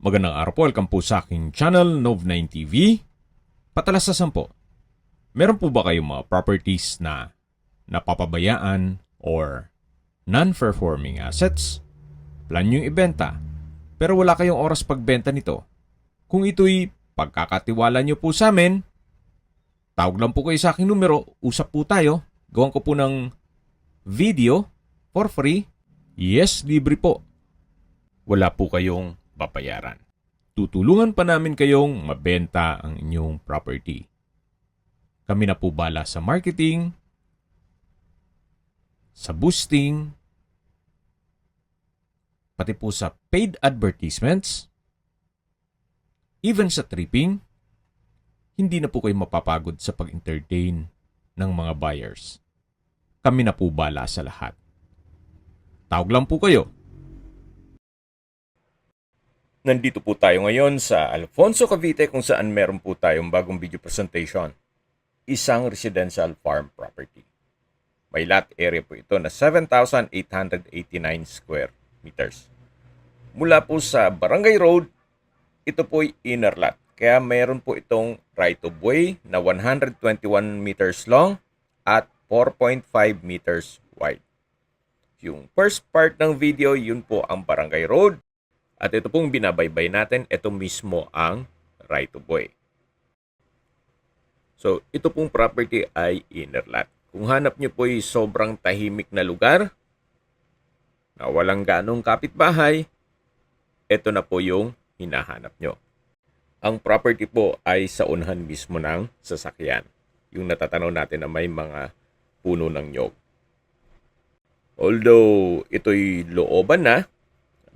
Magandang araw po, welcome po sa aking channel, Nov9 TV. Patalasasan po, meron po ba kayong mga properties na napapabayaan or non-performing assets? Plan nyo ibenta, pero wala kayong oras pagbenta nito. Kung ito'y pagkakatiwala nyo po sa amin, tawag lang po kayo sa aking numero, usap po tayo, gawan ko po ng video for free. Yes, libre po. Wala po kayong babayaran. Tutulungan pa namin kayong mabenta ang inyong property. Kami na po bala sa marketing, sa boosting, pati po sa paid advertisements, even sa tripping. Hindi na po kayo mapapagod sa pag-entertain ng mga buyers. Kami na po bala sa lahat. Tawag lang po kayo. Nandito po tayo ngayon sa Alfonso, Cavite kung saan meron po tayong bagong video presentation. Isang residential farm property. May lot area po ito na 7,889 square meters. Mula po sa Barangay Road, ito po ay inner lot. Kaya meron po itong right of way na 121 meters long at 4.5 meters wide. Yung first part ng video, yun po ang Barangay Road. At ito pong binabaybay natin, ito mismo ang right of way. So, ito pong property ay inner lot. Kung hanap nyo po ay sobrang tahimik na lugar, na walang ganong kapitbahay, ito na po yung hinahanap nyo. Ang property po ay sa unahan mismo ng sasakyan. Yung natatanaw natin na may mga puno ng nyog. Although ito'y looban na,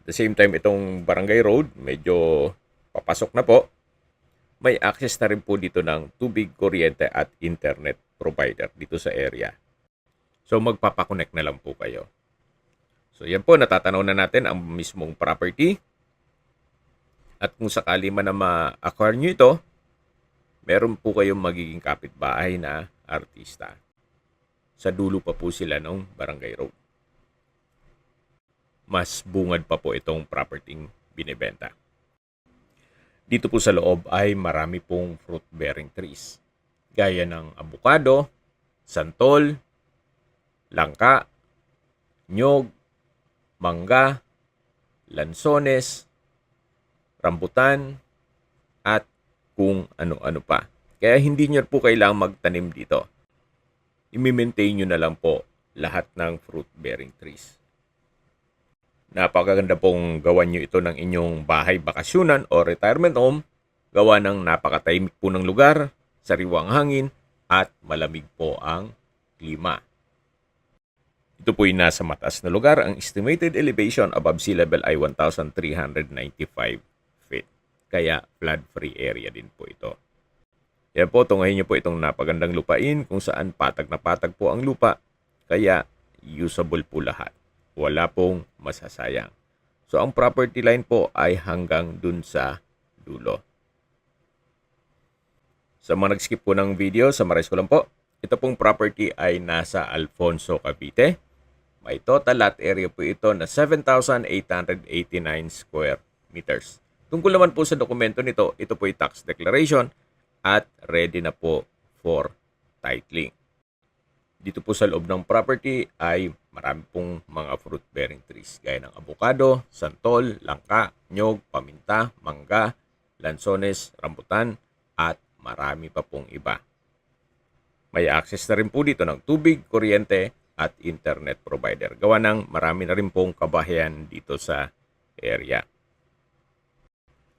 at the same time, itong Barangay Road, medyo papasok na po. May access na rin po dito ng tubig, kuryente at internet provider dito sa area. So, magpapakonect na lang po kayo. So, yan po, natatanaw na natin ang mismong property. At kung sakali man na ma-acquire nyo ito, meron po kayong magiging kapitbahay na artista. Sa dulo pa po sila ng Barangay Road. Mas bungad pa po itong property binibenta. Dito po sa loob ay marami pong fruit-bearing trees. Gaya ng abukado, santol, langka, nyog, mangga, lansones, rambutan, at kung ano-ano pa. Kaya hindi nyo po kailangang magtanim dito. I-maintain nyo na lang po lahat ng fruit-bearing trees. Napakaganda pong gawan nyo ito ng inyong bahay bakasyunan o retirement home. Gawa ng napakatahimik po ng lugar, sariwang hangin, at malamig po ang klima. Ito po'y nasa mataas na lugar. Ang estimated elevation above sea level ay 1,395 feet. Kaya flood-free area din po ito. Yan po, tungahin nyo po itong napagandang lupain kung saan patag na patag po ang lupa. Kaya usable po lahat. Wala pong masasayang. So, ang property line po ay hanggang dun sa dulo. Sa mga nag-skip po ng video, summarize ko lang po. Ito pong property ay nasa Alfonso, Cavite. May total lot area po ito na 7,889 square meters. Tungkol naman po sa dokumento nito, ito po ay tax declaration at ready na po for titling. Dito po sa loob ng property ay marami pong mga fruit-bearing trees gaya ng abukado, santol, langka, nyog, paminta, mangga, lansones, rambutan, at marami pa pong iba. May access na rin po dito ng tubig, kuryente, at internet provider. Gawa ng marami na rin pong kabahayan dito sa area.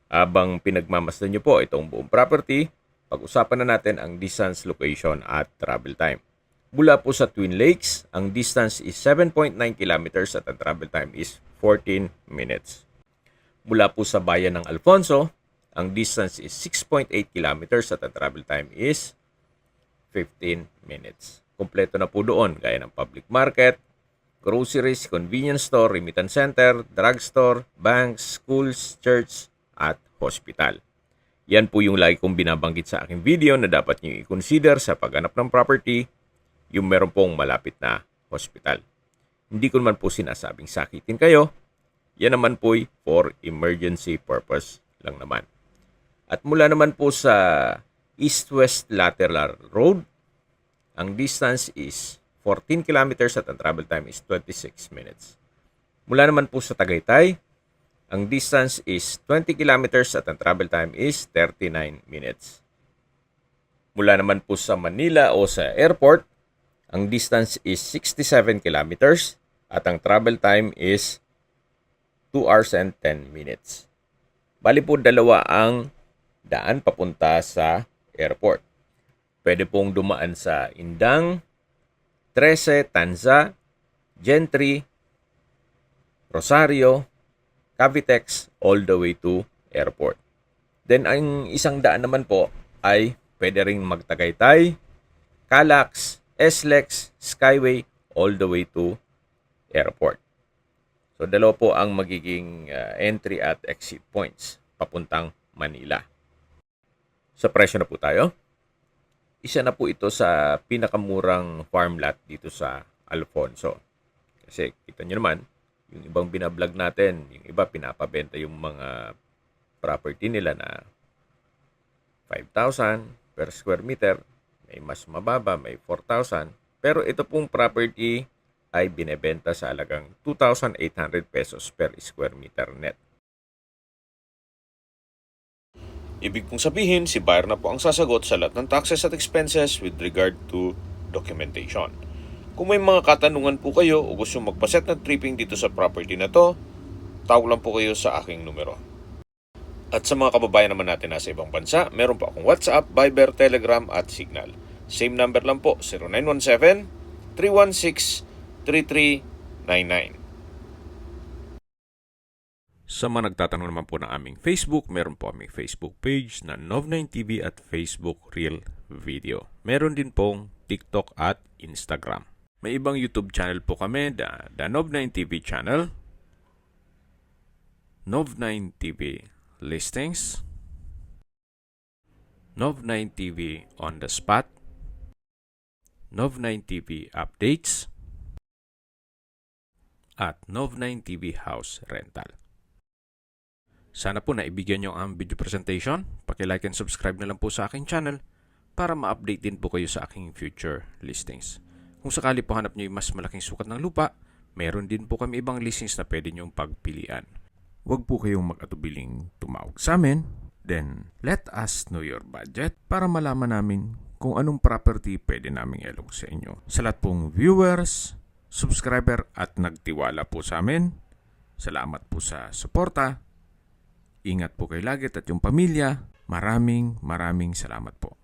Habang pinagmamasdan nyo po itong buong property, pag-usapan na natin ang distance, location, at travel time. Mula po sa Twin Lakes, ang distance is 7.9 kilometers at ang travel time is 14 minutes. Mula po sa bayan ng Alfonso, ang distance is 6.8 kilometers at ang travel time is 15 minutes. Kompleto na po doon, gaya ng public market, groceries, convenience store, remittance center, drugstore, banks, schools, church, at hospital. Yan po yung lagi kong binabanggit sa aking video na dapat nyo i-consider sa paghanap ng property, yung meron pong malapit na hospital. Hindi ko naman po sinasabing sakitin kayo, Yan naman po for emergency purpose lang naman. At mula naman po sa east-west lateral road, ang distance is 14 kilometers at ang travel time is 26 minutes. Mula naman po sa Tagaytay, ang distance is 20 kilometers at ang travel time is 39 minutes. Mula naman po sa Manila o sa airport, ang distance is 67 kilometers at ang travel time is 2 hours and 10 minutes. Bali po dalawa ang daan papunta sa airport. Pwede pong dumaan sa Indang, 13, Tanza, Gentry, Rosario, Cavitex, all the way to airport. Then ang isang daan naman po ay pwede ring magtagaytay, Calax, SLEX, Skyway, all the way to airport. So dalawa po ang magiging entry at exit points papuntang Manila. Sa presyo na po tayo. Isa na po ito sa pinakamurang farm lot dito sa Alfonso. Kasi kita nyo naman, yung ibang binablog natin, yung iba pinapabenta yung mga property nila na 5,000 per square meter. May mas mababa, may 4,000. Pero ito pong property ay binebenta sa halagang 2,800 pesos per square meter net. Ibig kong sabihin, si buyer na po ang sasagot sa lahat ng taxes at expenses with regard to documentation. Kung may mga katanungan po kayo o gusto magpaset ng tripping dito sa property na to, tawag lang po kayo sa aking numero. At sa mga kababayan naman natin nasa ibang bansa, meron po akong WhatsApp, Viber, Telegram at Signal. Same number lang po, 0917-316-3399. Sa mga nagtatanong naman po ng aming Facebook, meron po aming Facebook page na Nov9TV at Facebook Real Video. Meron din pong TikTok at Instagram. May ibang YouTube channel po kami, the Nov9TV channel, Nov9TV Listings, Nov9TV On The Spot, Nov9TV Updates, at Nov9TV House Rental. Sana po naibigyan nyo ang video presentation. Paki-like and subscribe na lang po sa aking channel para ma-update din po kayo sa aking future listings. Kung sakali po hanap nyo yung mas malaking sukat ng lupa, meron din po kami ibang listings na pwede nyong pagpilian. Huwag po kayong mag-atubiling tumawag sa amin. Then, let us know your budget para malaman namin kung anong property pwede naming ilog sa inyo. Sa lahat pong viewers, subscriber at nagtiwala po sa amin, salamat po sa suporta. Ingat po kayo lagi at yung pamilya. Maraming salamat po.